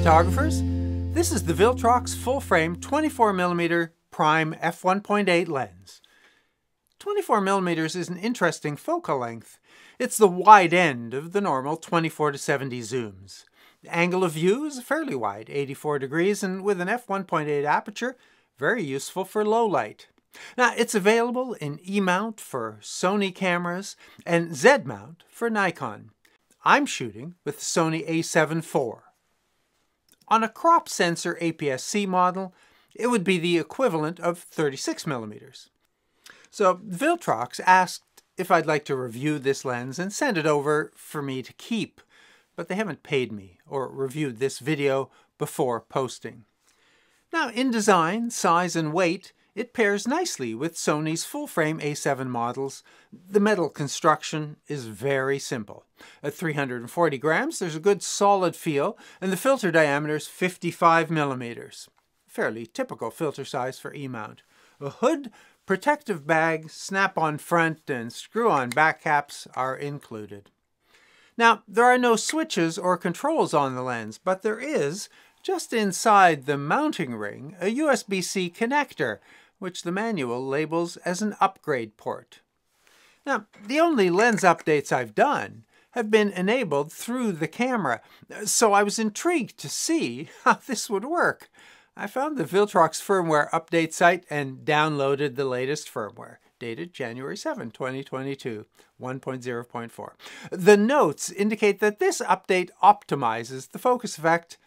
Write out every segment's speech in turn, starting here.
photographers. This is the Viltrox full-frame 24mm prime f1.8 lens. 24mm is an interesting focal length. It's the wide end of the normal 24 to 70 zooms. The angle of view is fairly wide, 84 degrees, and with an f1.8 aperture, very useful for low light. Now, it's available in E-mount for Sony cameras and Z-mount for Nikon. I'm shooting with the Sony a7 IV. On a crop sensor APS-C model, it would be the equivalent of 36mm. So Viltrox asked if I'd like to review this lens and send it over for me to keep, but they haven't paid me or reviewed this video before posting. Now, in design, size, and weight, it pairs nicely with Sony's full-frame A7 models. The metal construction is very simple. At 340 grams, there's a good solid feel, and the filter diameter is 55mm. Fairly typical filter size for E-mount. A hood, protective bag, snap-on front, and screw-on back caps are included. Now, there are no switches or controls on the lens, but there is, just inside the mounting ring, a USB-C connector, which the manual labels as an upgrade port. Now, the only lens updates I've done have been enabled through the camera, so I was intrigued to see how this would work. I found the Viltrox firmware update site and downloaded the latest firmware, dated January 7, 2022, 1.0.4. The notes indicate that this update optimizes the focus effect.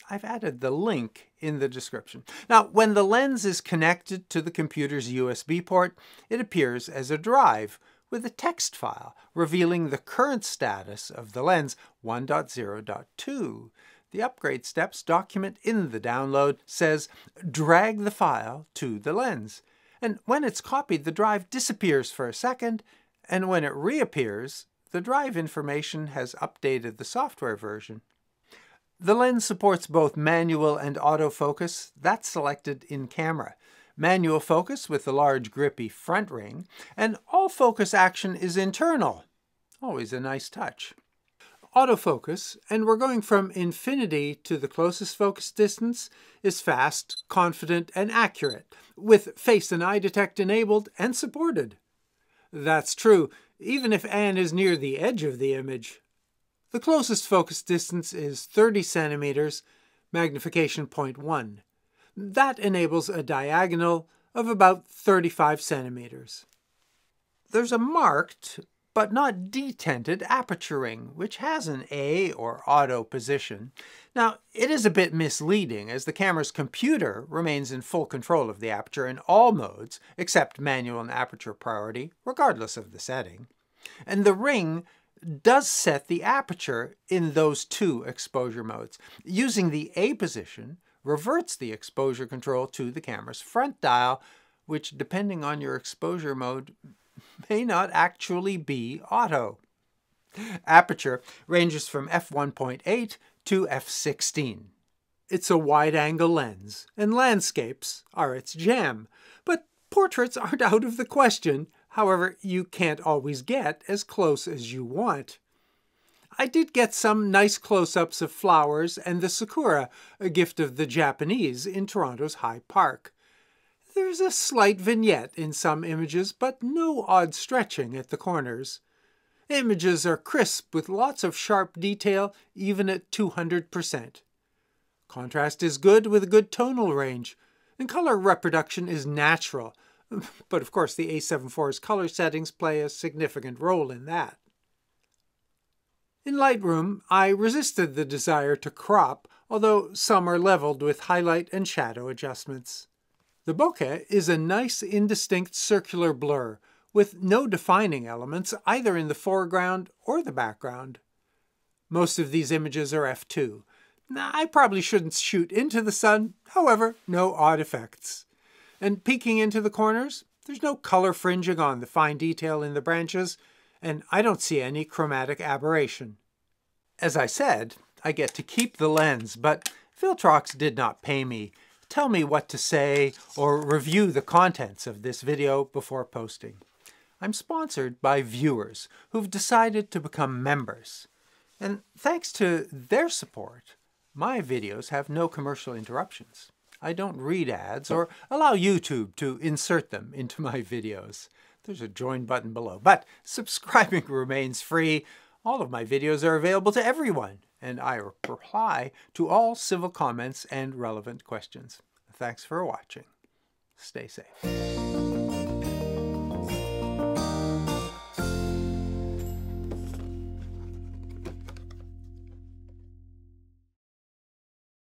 I've added the link in the description. Now, when the lens is connected to the computer's USB port, it appears as a drive with a text file revealing the current status of the lens 1.0.2. The upgrade steps document in the download says, drag the file to the lens. And when it's copied, the drive disappears for a second, and when it reappears, the drive information has updated the software version. The lens supports both manual and autofocus. That's selected in camera. Manual focus with the large grippy front ring, and all focus action is internal. Always a nice touch. Autofocus, and we're going from infinity to the closest focus distance, is fast, confident, and accurate, with face and eye detect enabled and supported. That's true, even if Anne is near the edge of the image. The closest focus distance is 30 centimeters, magnification 0.1. That enables a diagonal of about 35 centimeters. There's a marked, but not detented aperture ring, which has an A or auto position. Now, it is a bit misleading as the camera's computer remains in full control of the aperture in all modes except manual and aperture priority, regardless of the setting. And the ring does set the aperture in those two exposure modes. Using the A position reverts the exposure control to the camera's front dial, which, depending on your exposure mode, may not actually be auto. Aperture ranges from f1.8 to f16. It's a wide-angle lens, and landscapes are its jam. But portraits aren't out of the question. However, you can't always get as close as you want. I did get some nice close-ups of flowers and the sakura, a gift of the Japanese in Toronto's High Park. There's a slight vignette in some images, but no odd stretching at the corners. Images are crisp with lots of sharp detail, even at 200%. Contrast is good with a good tonal range, and color reproduction is natural. But of course the a7 IV's color settings play a significant role in that. In Lightroom, I resisted the desire to crop, although some are leveled with highlight and shadow adjustments. The bokeh is a nice indistinct circular blur, with no defining elements either in the foreground or the background. Most of these images are f2. I probably shouldn't shoot into the sun, however, no odd effects. And peeking into the corners, there's no color fringing on the fine detail in the branches, and I don't see any chromatic aberration. As I said, I get to keep the lens, but Viltrox did not pay me, tell me what to say, or review the contents of this video before posting. I'm sponsored by viewers who've decided to become members. And thanks to their support, My videos have no commercial interruptions. I don't read ads or allow YouTube to insert them into my videos. There's a join button below, but subscribing remains free. All of my videos are available to everyone, and I reply to all civil comments and relevant questions. Thanks for watching. Stay safe.